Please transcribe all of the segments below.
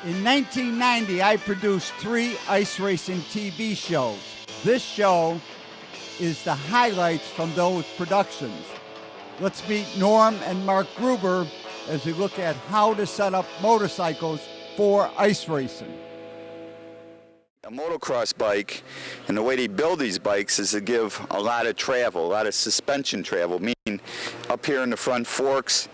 In 1990, I produced 3 ice racing TV shows. This show is the highlights from those productions. Let's meet Norm and Mark Gruber as we look at how to set up motorcycles for ice racing. A motocross bike, and the way they build these bikes is to give a lot of travel, a lot of suspension travel, meaning up here in the front forks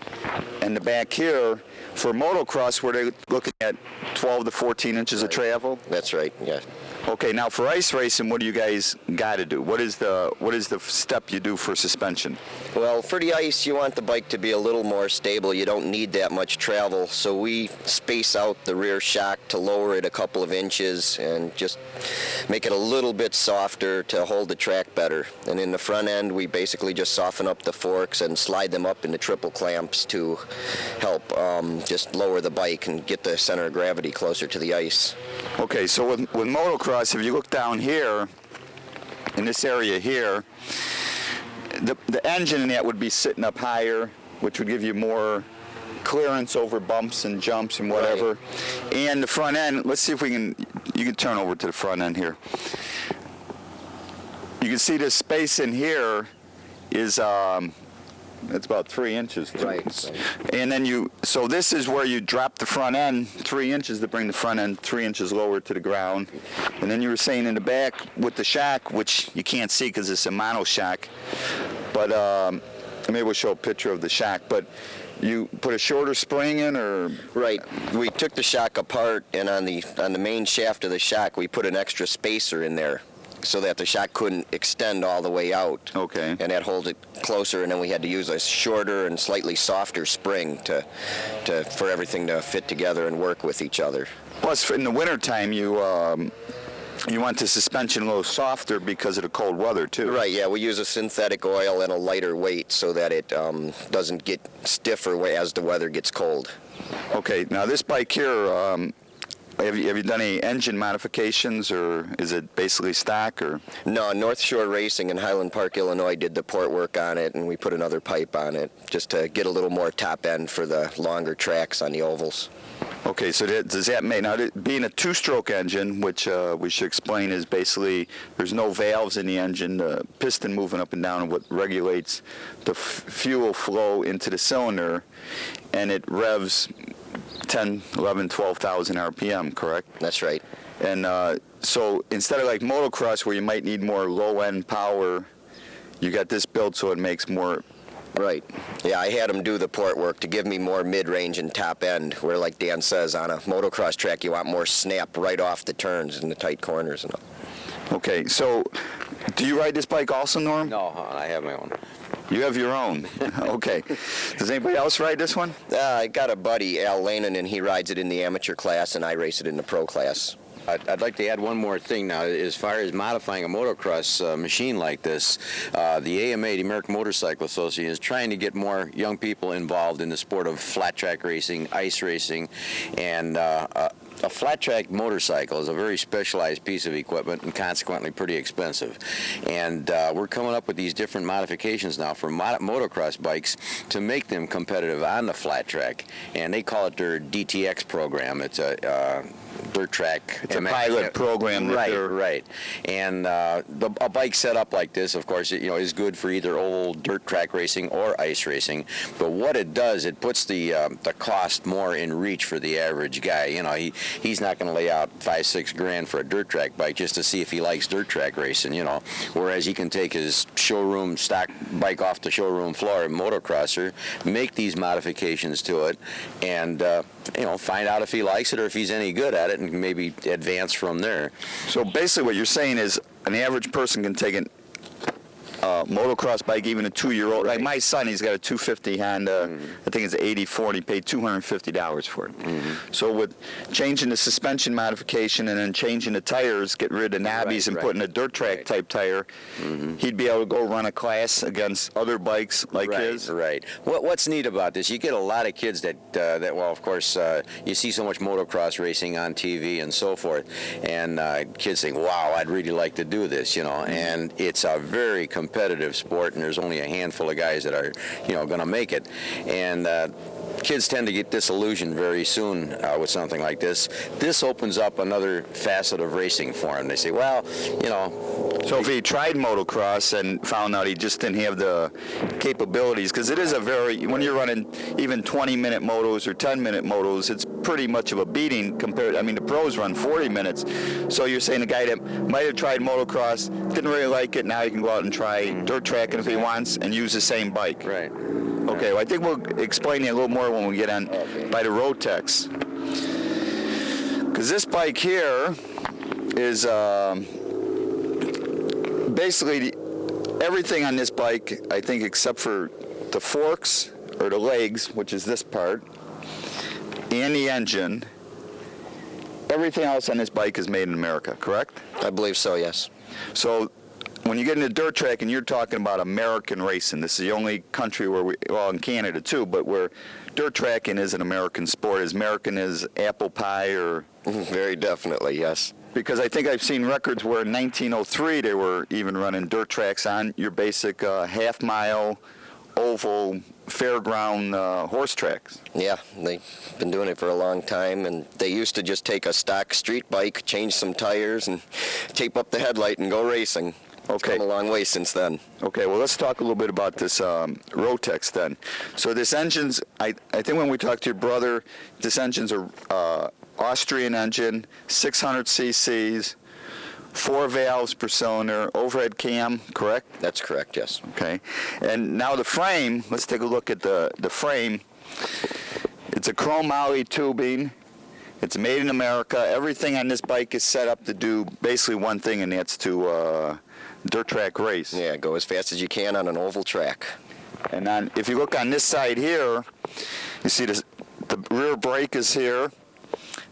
and the back here. For motocross, we're looking at 12 to 14 inches of travel. That's right, yeah. Okay, now for ice racing, what do you guys got to do? What is the step you do for suspension? Well, for the ice, you want the bike to be a little more stable. You don't need that much travel, so we space out the rear shock to lower it a couple of inches and just make it a little bit softer to hold the track better. And in the front end, we basically just soften up the forks and slide them up into triple clamps to help just lower the bike and get the center of gravity closer to the ice. Okay, so with motocross, if you look down here, in this area here, the engine in that would be sitting up higher, which would give you more clearance over bumps and jumps and whatever. Right. And the front end, let's see if we can, you can turn over to the front end here. You can see this space in here is, it's about 3 inches. Right. And then so this is where you drop the front end 3 inches to bring the front end 3 inches lower to the ground. And then you were saying in the back with the shock, which you can't see because it's a mono shock, but maybe we'll show a picture of the shock, but you put a shorter spring in, or? Right. We took the shock apart, and on the main shaft of the shock, we put an extra spacer in there, so that the shock couldn't extend all the way out. Okay. And that holds it closer, and then we had to use a shorter and slightly softer spring for everything to fit together and work with each other. Plus, in the wintertime, you want the suspension a little softer because of the cold weather, too. Right, yeah. We use a synthetic oil and a lighter weight so that it doesn't get stiffer as the weather gets cold. Okay, now this bike here, have you done any engine modifications, or is it basically stock? Or no, North Shore Racing in Highland Park, Illinois did the port work on it, and we put another pipe on it just to get a little more top end for the longer tracks on the ovals. Okay, so does that make, now being a two-stroke engine, which we should explain is basically there's no valves in the engine, the piston moving up and down and what regulates the fuel flow into the cylinder, and it revs 10, 11, 12,000 RPM, correct? That's right. And so instead of like motocross where you might need more low-end power, you got this built so it makes more. Right. Yeah, I had them do the port work to give me more mid-range and top end, where, like Dan says, on a motocross track you want more snap right off the turns in the tight corners and all. Okay, so do you ride this bike also, Norm? No, I have my own. You have your own. Okay. Does anybody else ride this one? I got a buddy, Al Lanin, and he rides it in the amateur class, and I race it in the pro class. I'd like to add one more thing now. As far as modifying a motocross machine like this, the AMA, the American Motorcycle Association, is trying to get more young people involved in the sport of flat track racing, ice racing, and a flat track motorcycle is a very specialized piece of equipment and consequently pretty expensive. And we're coming up with these different modifications now for motocross bikes to make them competitive on the flat track. And they call it their DTX program. It's a dirt track. It's a pilot program. Right. And a bike set up like this, of course, is good for either old dirt track racing or ice racing. But what it does, it puts the cost more in reach for the average guy. He's not going to lay out $5-6 grand for a dirt track bike just to see if he likes dirt track racing. Whereas he can take his showroom stock bike off the showroom floor, a motocrosser, make these modifications to it, and find out if he likes it or if he's any good at it, and maybe advance from there. So basically what you're saying is an average person can take an motocross bike, even a 2-year-old. Like my son, he's got a 250 Honda, I think it's 84, and he paid $250 for it. So with changing the suspension modification and then changing the tires, get rid of knobbies and putting a dirt track type tire, he'd be able to go run a class against other bikes like his. Right. What's neat about this, you get a lot of kids that well, of course, you see so much motocross racing on TV and so forth, and kids think, wow, I'd really like to do this, and it's a very competitive sport, and there's only a handful of guys that are, going to make it. And kids tend to get disillusioned very soon with something like this. This opens up another facet of racing for them. They say, well, you know. So if he tried motocross and found out he just didn't have the capabilities, because it is a very, when you're running even 20-minute motos or 10-minute motos, it's pretty much of a beating compared, I mean, the pros run 40 minutes. So you're saying a guy that might have tried motocross, didn't really like it, now he can go out and try dirt tracking if he wants and use the same bike. Right. Okay, well, I think we'll explain it a little more when we get on by the road techs. Because this bike here is basically everything on this bike, I think, except for the forks or the legs, which is this part, and the engine. Everything else on this bike is made in America, correct? I believe so, yes. So when you get into dirt tracking, you're talking about American racing. This is the only country where well, in Canada too, but where dirt tracking is an American sport, as American as apple pie or... Very definitely, yes. Because I think I've seen records where in 1903 they were even running dirt tracks on your basic half-mile, oval, fairground horse tracks. Yeah, they've been doing it for a long time, and they used to just take a stock street bike, change some tires, and tape up the headlight and go racing. It's Okay. come a long way since then. Okay, well, let's talk a little bit about this Rotex then. So this engine's, I think when we talked to your brother, this engine's a Austrian engine, 600 cc's, 4 valves per cylinder, overhead cam, correct? That's correct, yes. Okay. And now the frame, let's take a look at the frame. It's a chrome moly tubing. It's made in America. Everything on this bike is set up to do basically one thing, and that's to dirt track race. Yeah, go as fast as you can on an oval track. And then if you look on this side here, you see the rear brake is here.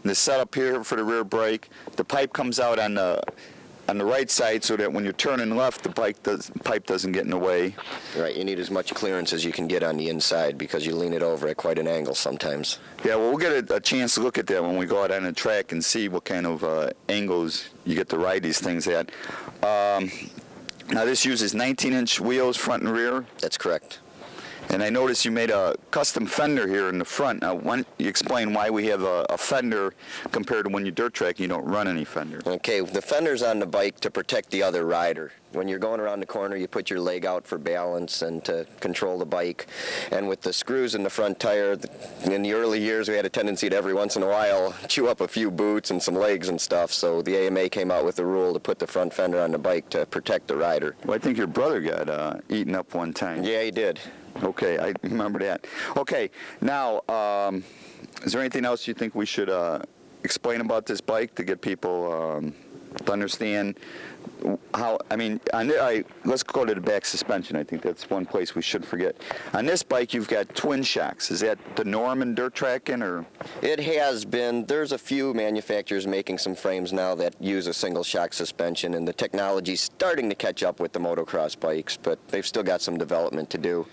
The setup here for the rear brake. The pipe comes out on the right side so that when you're turning left, the pipe doesn't get in the way. Right, you need as much clearance as you can get on the inside because you lean it over at quite an angle sometimes. Yeah, well, we'll get a chance to look at that when we go out on the track and see what kind of angles you get to ride these things at. Now this uses 19-inch wheels front and rear. That's correct. And I noticed you made a custom fender here in the front. Now, why don't you explain why we have a fender compared to when you dirt track, you don't run any fender? Okay, the fender's on the bike to protect the other rider. When you're going around the corner, you put your leg out for balance and to control the bike. And with the screws in the front tire, in the early years, we had a tendency to every once in a while chew up a few boots and some legs and stuff. So the AMA came out with the rule to put the front fender on the bike to protect the rider. Well, I think your brother got eaten up one time. Yeah, he did. Okay, I remember that. Okay, now, is there anything else you think we should explain about this bike to get people to understand how, I mean, let's go to the back suspension. I think that's one place we should forget. On this bike, you've got twin shocks. Is that the norm in dirt tracking, or? It has been. There's a few manufacturers making some frames now that use a single shock suspension, and the technology's starting to catch up with the motocross bikes, but they've still got some development to do.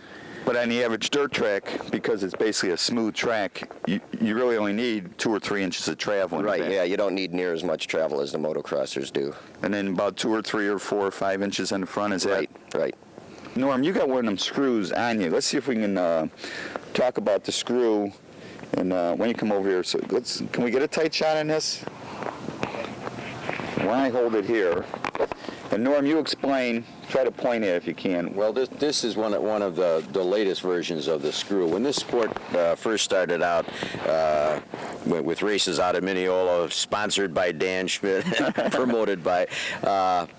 But on the average dirt track, because it's basically a smooth track, you really only need 2 or 3 inches of travel in the Right, back. yeah, you don't need near as much travel as the motocrossers do. And then about 2 or 3 or 4 or 5 inches in the front, is Right, that? right. Norm, you got one of them screws on you. Let's see if we can talk about the screw. And when you come over here, so can we get a tight shot on this? When I hold it here, and Norm, you explain. Try to point it if you can. Well, this is one of the latest versions of the screw. When this sport first started out with races out of Mineola, sponsored by Dan Schmitt, promoted by,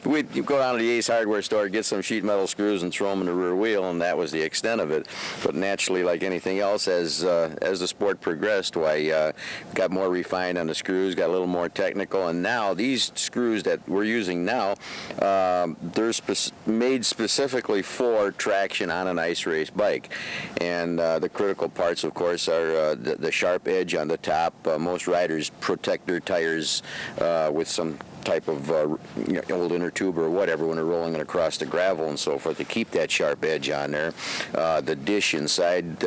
you go down to the Ace Hardware store, get some sheet metal screws and throw them in the rear wheel, and that was the extent of it. But naturally, like anything else, as the sport progressed, got more refined on the screws, got a little more technical, and now these screws that we're using now, they're made specifically for traction on an ice race bike. And the critical parts, of course, are the sharp edge on the top. Most riders protect their tires with some type of old inner tube or whatever when they're rolling it across the gravel and so forth to keep that sharp edge on there. The dish inside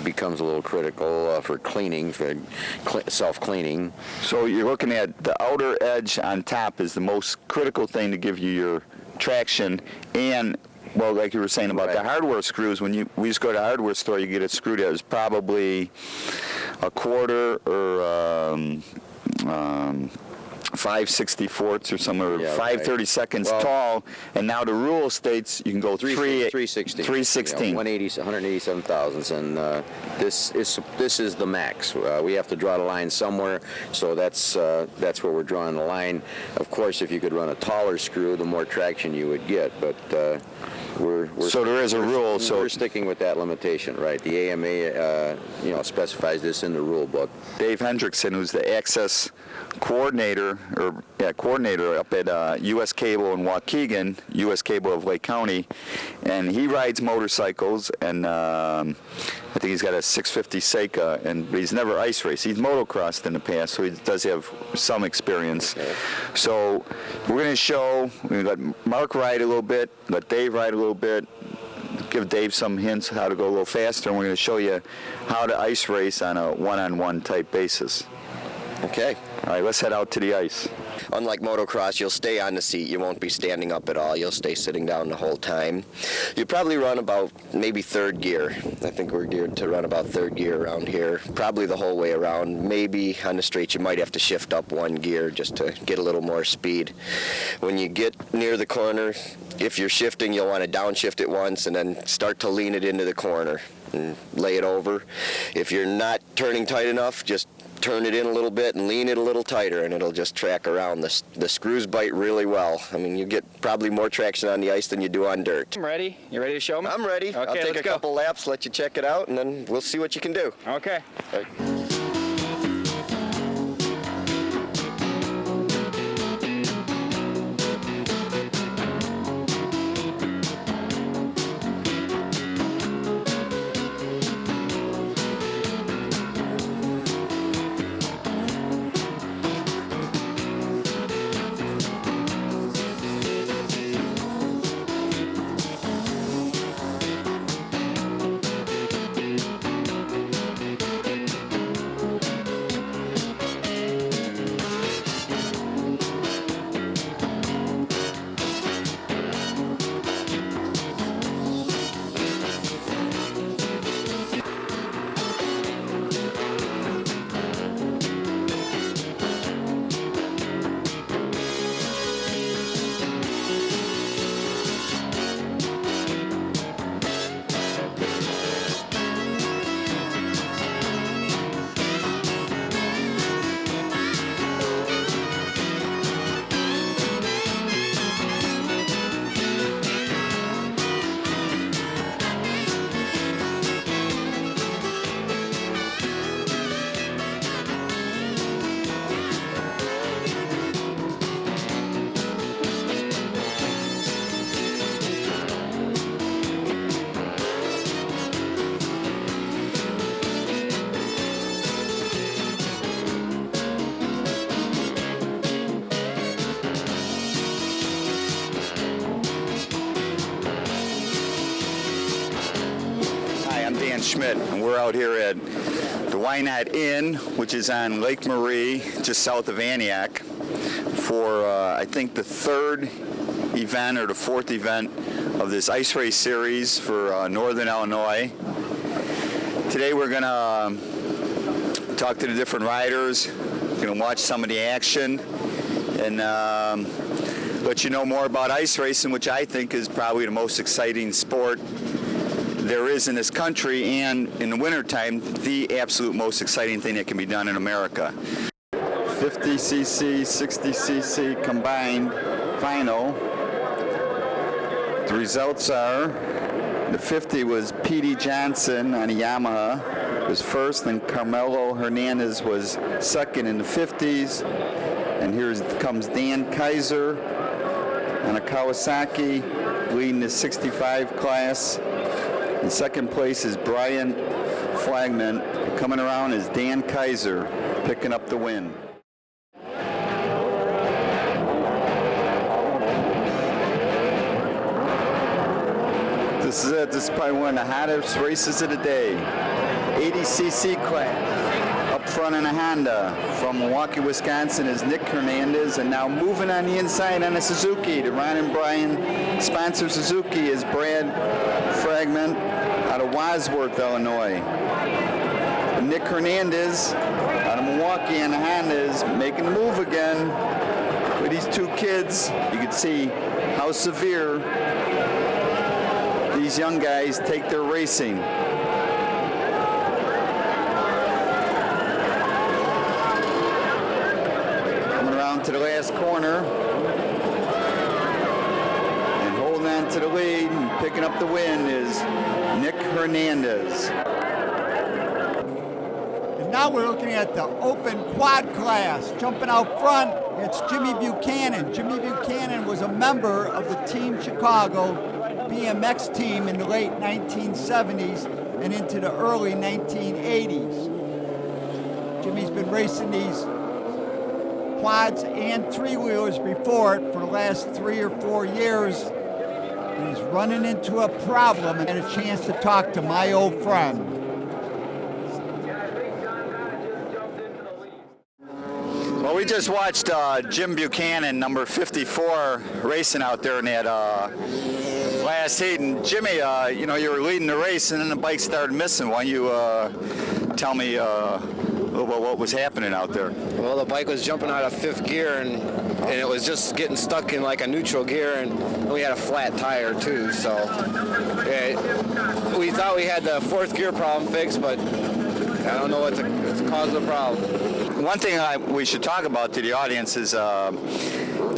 becomes a little critical for cleaning, for self-cleaning. So you're looking at the outer edge on top is the most critical thing to give you your traction and well, like you were saying about the hardware screws, when we used to go to a hardware store, you get a screw that was probably a quarter or 5/64 or somewhere, 5/32 tall, and now the rule states you can go 316. 316. 187 thousandths, and this is the max. We have to draw the line somewhere, so that's where we're drawing the line. Of course, if you could run a taller screw, the more traction you would get, but so there is a rule. So we're sticking with that limitation, right? The AMA, specifies this in the rule book. Dave Hendrickson, who's the access coordinator up at U.S. Cable in Waukegan, U.S. Cable of Lake County, and he rides motorcycles, and I think he's got a 650 Seika, but he's never ice raced. He's motocrossed in the past, so he does have some experience. Okay. So we're going to show, we're going to let Mark ride a little bit, let Dave ride a little bit, give Dave some hints how to go a little faster, and we're going to show you how to ice race on a one-on-one type basis. Okay. All right, let's head out to the ice. Unlike motocross, you'll stay on the seat. You won't be standing up at all. You'll stay sitting down the whole time. You probably run about maybe third gear. I think we're geared to run about third gear around here, probably the whole way around. Maybe on the straight you might have to shift up one gear just to get a little more speed. When you get near the corner, if you're shifting, you'll want to downshift it once and then start to lean it into the corner and lay it over. If you're not turning tight enough, just turn it in a little bit and lean it a little tighter, and it'll just track around. The screws bite really well. I mean, you get probably more traction on the ice than you do on dirt. I'm ready. You ready to show me? I'm ready. Okay, I'll take a couple laps, let you check it out, and then we'll see what you can do. Okay. All right. Schmitt, and we're out here at the Why Not Inn, which is on Lake Marie, just south of Antioch, for I think the third event or the fourth event of this ice race series for Northern Illinois. Today we're going to talk to the different riders, going to watch some of the action, and let you know more about ice racing, which I think is probably the most exciting sport there is in this country, and in the wintertime, the absolute most exciting thing that can be done in America. 50cc, 60cc combined final. The results are, the 50 was P.D. Johnson on a Yamaha, was first, and Carmelo Hernandez was second in the 50s. And here comes Dan Kaiser on a Kawasaki, leading the 65 class. In second place is Brian Flagman. Coming around is Dan Kaiser, picking up the win. This is it. This is probably one of the hottest races of the day. 80cc class. Up front in a Honda. From Milwaukee, Wisconsin is Nick Hernandez. And now moving on the inside on a Suzuki to Ron and Brian sponsor Suzuki is Brad Fragment out of Wadsworth, Illinois. Nick Hernandez out of Milwaukee on the Honda is making the move again with these two kids. You can see how severe these young guys take their racing. Coming around to the last corner and holding on to the lead and picking up the win is Nick Hernandez. Now we're looking at the open quad class. Jumping out front, it's Jimmy Buchanan. Jimmy Buchanan was a member of the Team Chicago BMX team in the late 1970s and into the early 1980s. Jimmy's been racing these quads and three-wheelers before it for the last 3 or 4 years. He's running into a problem and had a chance to talk to my old friend. Well, we just watched Jim Buchanan, number 54, racing out there in that last heat. And Jimmy, you know, you were leading the race, and then the bike started missing. Why don't you tell me a little about what was happening out there? Well, the bike was jumping out of fifth gear, and it was just getting stuck in like a neutral gear, and we had a flat tire too. So we thought we had the fourth gear problem fixed, but I don't know what's the cause of the problem. One thing we should talk about to the audience is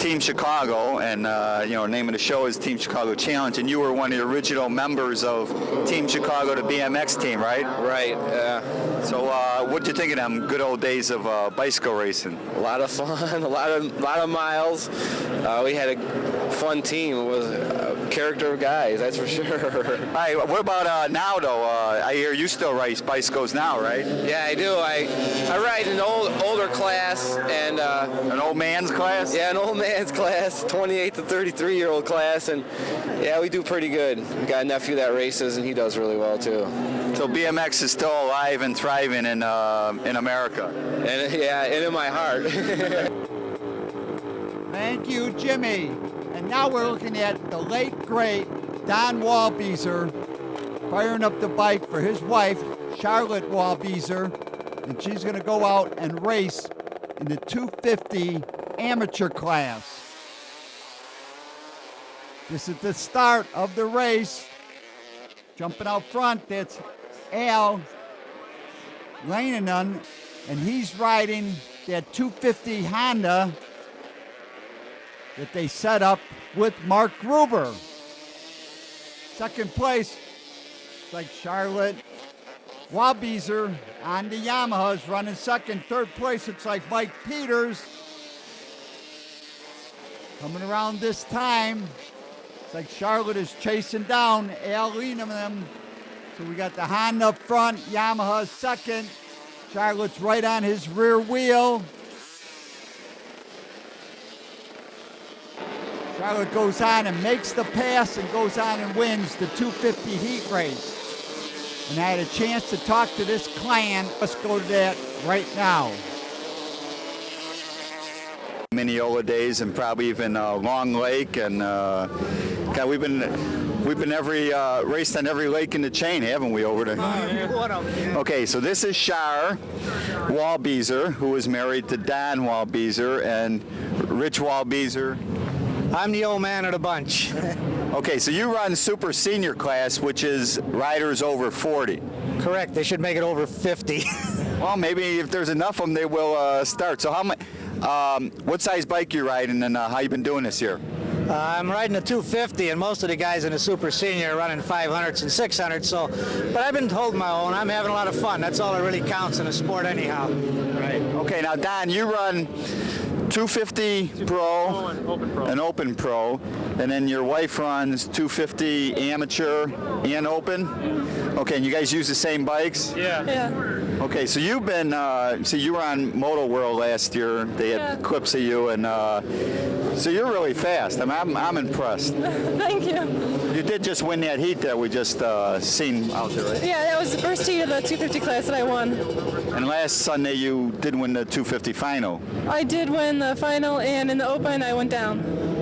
Team Chicago, and you know, the name of the show is Team Chicago Challenge, and you were one of the original members of Team Chicago, the BMX team, right? Right. So what'd you think of them good old days of bicycle racing? A lot of fun, a lot of miles. We had a fun team. It was a character of guys, that's for sure. All right, what about now, though? I hear you still race bicycles now, right? Yeah, I do. I ride an older class and an old man's class? Yeah, an old man's class, 28 to 33-year-old class, and yeah, we do pretty good. We got a nephew that races, and he does really well too. So BMX is still alive and thriving in America. And yeah, and in my heart. Thank you, Jimmy. And now we're looking at the late, great Don Wallbeezer firing up the bike for his wife, Charlotte Wallbeezer, and she's going to go out and race in the 250 amateur class. This is the start of the race. Jumping out front, that's Al Lanenan, and he's riding that 250 Honda that they set up with Mark Gruber. Second place, it's like Charlotte Wallbeezer on the Yamahas running second. Third place, it's like Mike Peters. Coming around this time, it's like Charlotte is chasing down Al Lanenan. So we got the Honda up front, Yamaha second. Charlotte's right on his rear wheel. Charlotte goes on and makes the pass and goes on and wins the 250 heat race. And I had a chance to talk to this clan. Let's go to that right now. Mineola days and probably even Long Lake, and God, we've been raced on every lake in the chain, haven't we, over there? Okay, so this is Char Wallbeezer, who is married to Don Wallbeezer, and Rich Wallbeezer. I'm the old man of the bunch. Okay, so you run super senior class, which is riders over 40. Correct. They should make it over 50. Well, maybe if there's enough of them, they will start. So what size bike you riding, and how you been doing this year? I'm riding a 250, and most of the guys in the super senior are running 500s and 600s. So, but I've been holding my own. I'm having a lot of fun. That's all that really counts in a sport, anyhow. Right. Okay. Now, Don, you run 250 Pro, an Open Pro, and then your wife runs 250 Amateur and Open. Okay, and you guys use the same bikes? Yeah. Okay, so you've been, so you were on Moto World last year. They had clips of you, and so you're really fast. I'm impressed. Thank you. You did just win that heat that we just seen out there, right? Yeah, that was the first heat of the 250 class that I won. And last Sunday you did win the 250 final. I did win the final, and in the Open I went down.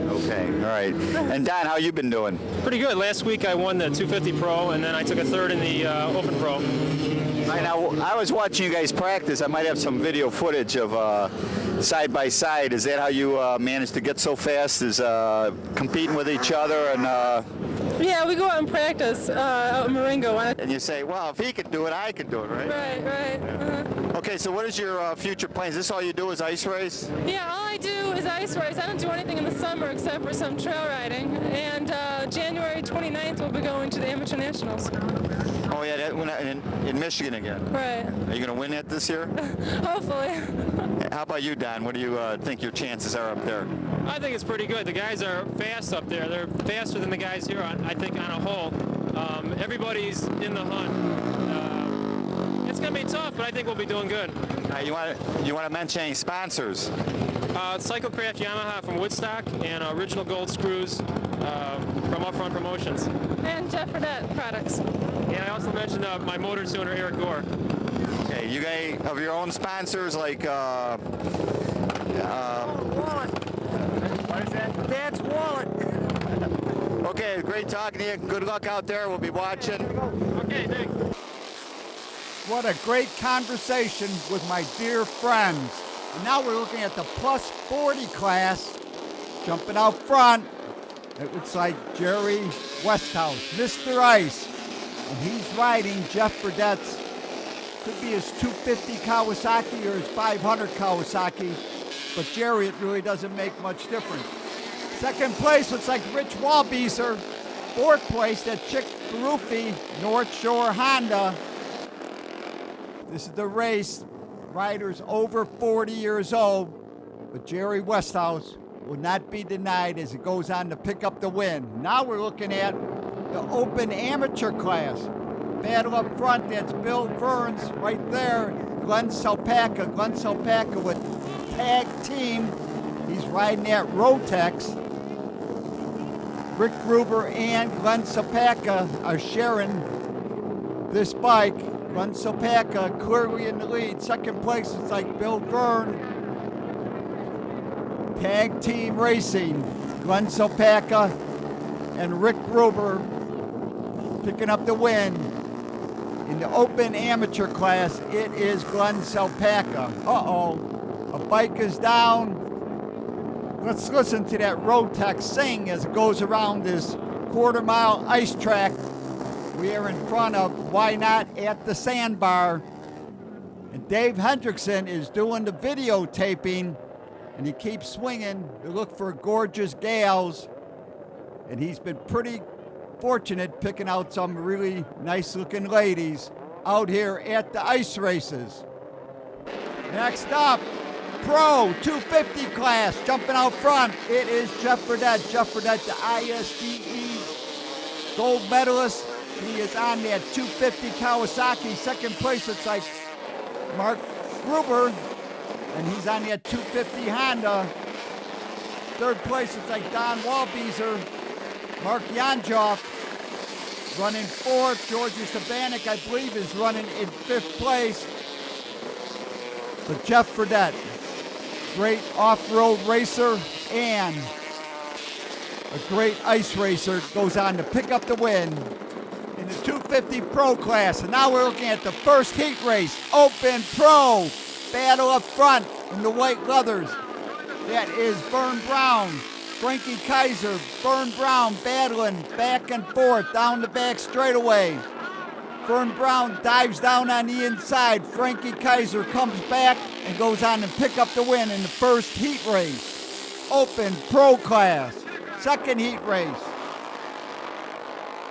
Okay, all right. And Don, how you been doing? Pretty good. Last week I won the 250 Pro, and then I took a third in the Open Pro. Right now, I was watching you guys practice. I might have some video footage of side by side. Is that how you managed to get so fast? Is competing with each other and? Yeah, we go out and practice out in Marengo. And you say, well, if he could do it, I could do it, right? Right. Uh-huh. Okay, so what is your future plans? Is this all you do is ice race? Yeah, all I do is ice race. I don't do anything in the summer except for some trail riding. And January 29th we'll be going to the Amateur Nationals. Oh yeah, that one in Michigan again. Right. Are you going to win that this year? Hopefully. How about you, Don? What do you think your chances are up there? I think it's pretty good. The guys are fast up there. They're faster than the guys here, I think, on a whole. Everybody's in the hunt. It's going to be tough, but I think we'll be doing good. You want to mention any sponsors? Cyclecraft Yamaha from Woodstock and Original Gold Screws from Upfront Promotions. And Jeff Fredette products. And I also mentioned my motor tuner, Eric Gore. Okay, you guys have your own sponsors like Wallet. what is that? Dad's wallet. Okay, great talking to you. Good luck out there. We'll be watching. Okay, thanks. What a great conversation with my dear friends. And now we're looking at the plus 40 class. Jumping out front, it looks like Jerry Westhouse, Mr. Ice. And he's riding Jeff Fredette's, could be his 250 Kawasaki or his 500 Kawasaki. But Jerry, it really doesn't make much difference. Second place looks like Rich Wallbieser. Fourth place, that Chick Barufi, North Shore Honda. This is the race. Riders over 40 years old. But Jerry Westhouse will not be denied as he goes on to pick up the win. Now we're looking at the Open Amateur class. Battle up front, that's Bill Burns right there. Glenn Salpaka. Glenn Salpaka with tag team. He's riding that Rotex. Rick Gruber and Glenn Salpaka are sharing this bike. Glenn Salpaka clearly in the lead. Second place is like Bill Byrne. Tag team racing. Glenn Salpaka and Rick Gruber picking up the win. In the Open Amateur class, it is Glenn Salpaka. Uh-oh, a bike is down. Let's listen to that Rotex sing as it goes around this quarter-mile ice track. We are in front of Why Not at the Sandbar. And Dave Hendrickson is doing the videotaping, and he keeps swinging to look for gorgeous gals. And he's been pretty fortunate picking out some really nice-looking ladies out here at the ice races. Next up, Pro 250 class, jumping out front. It is Jeff Fredette. Jeff Fredette, the ISDE gold medalist. He is on that 250 Kawasaki. Second place, it's like Mark Gruber, and he's on that 250 Honda. Third place, it's like Don Wallbieser. Mark Janjoff running fourth. Georgie Sabanek, I believe, is running in fifth place. But Jeff Fredette, great off-road racer and a great ice racer, goes on to pick up the win in the 250 Pro class. And now we're looking at the first heat race, Open Pro. Battle up front in the white leathers. That is Vern Brown, Frankie Kaiser, Vern Brown battling back and forth down the back straightaway. Vern Brown dives down on the inside. Frankie Kaiser comes back and goes on to pick up the win in the first heat race. Open Pro class. Second heat race.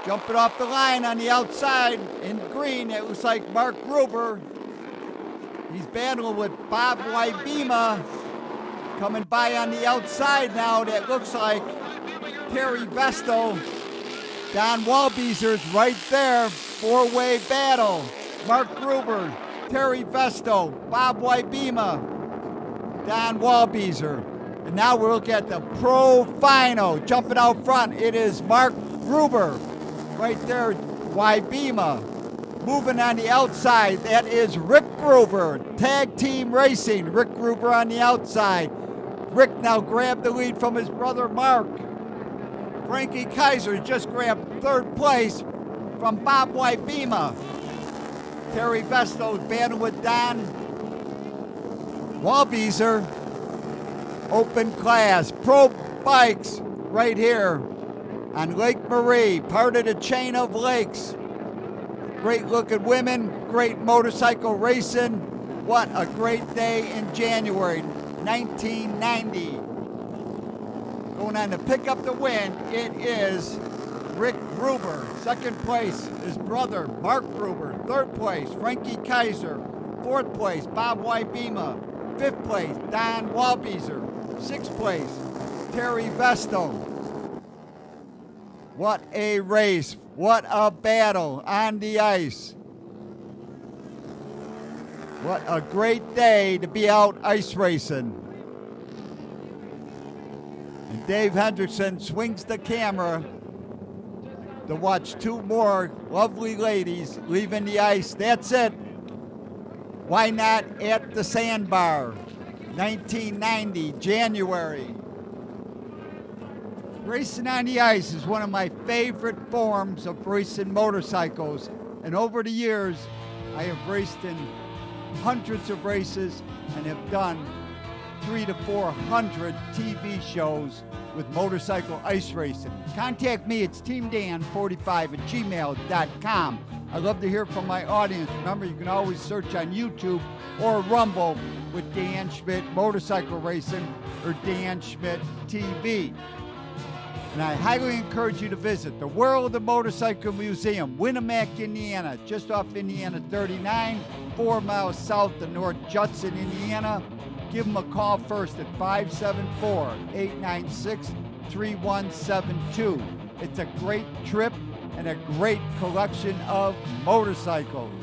Jumping off the line on the outside in green, it looks like Mark Gruber. He's battling with Bob Wybema. Coming by on the outside now, that looks like Terry Vesto. Don Wallbieser's right there. Four-way battle. Mark Gruber, Terry Vesto, Bob Wybema, Don Walbeezer. And now we'll look at the pro final. Jumping out front, it is Mark Gruber. Right there, Wybema. Moving on the outside, that is Rick Gruber. Tag team racing, Rick Gruber on the outside. Rick now grabbed the lead from his brother Mark. Frankie Kaiser just grabbed third place from Bob Wybema. Terry Vesto's battling with Don Walbeezer. Open class, pro bikes right here on Lake Marie, part of the chain of lakes. Great looking women, great motorcycle racing. What a great day in January 1990. Going on to pick up the win, it is Rick Gruber. Second place, his brother Mark Gruber. Third place, Frankie Kaiser. Fourth place, Bob Wybema. Fifth place, Don Walbeezer. Sixth place, Terry Vesto. What a race. What a battle on the ice. What a great day to be out ice racing. And Dave Hendrickson swings the camera to watch two more lovely ladies leaving the ice. That's it. Why not at the Sandbar? 1990, January. Racing on the ice is one of my favorite forms of racing motorcycles. And over the years, I have raced in hundreds of races and have done 300 to 400 TV shows with motorcycle ice racing. Contact me, it's teamdan45@gmail.com. I love to hear from my audience. Remember, you can always search on YouTube or Rumble with Dan Schmitt Motorcycle Racing or Dan Schmitt TV. And I highly encourage you to visit the World of Motorcycle Museum, Winamac, Indiana, just off Indiana 39, 4 miles south of North Judson, Indiana. Give them a call first at 574-896-3172. It's a great trip and a great collection of motorcycles.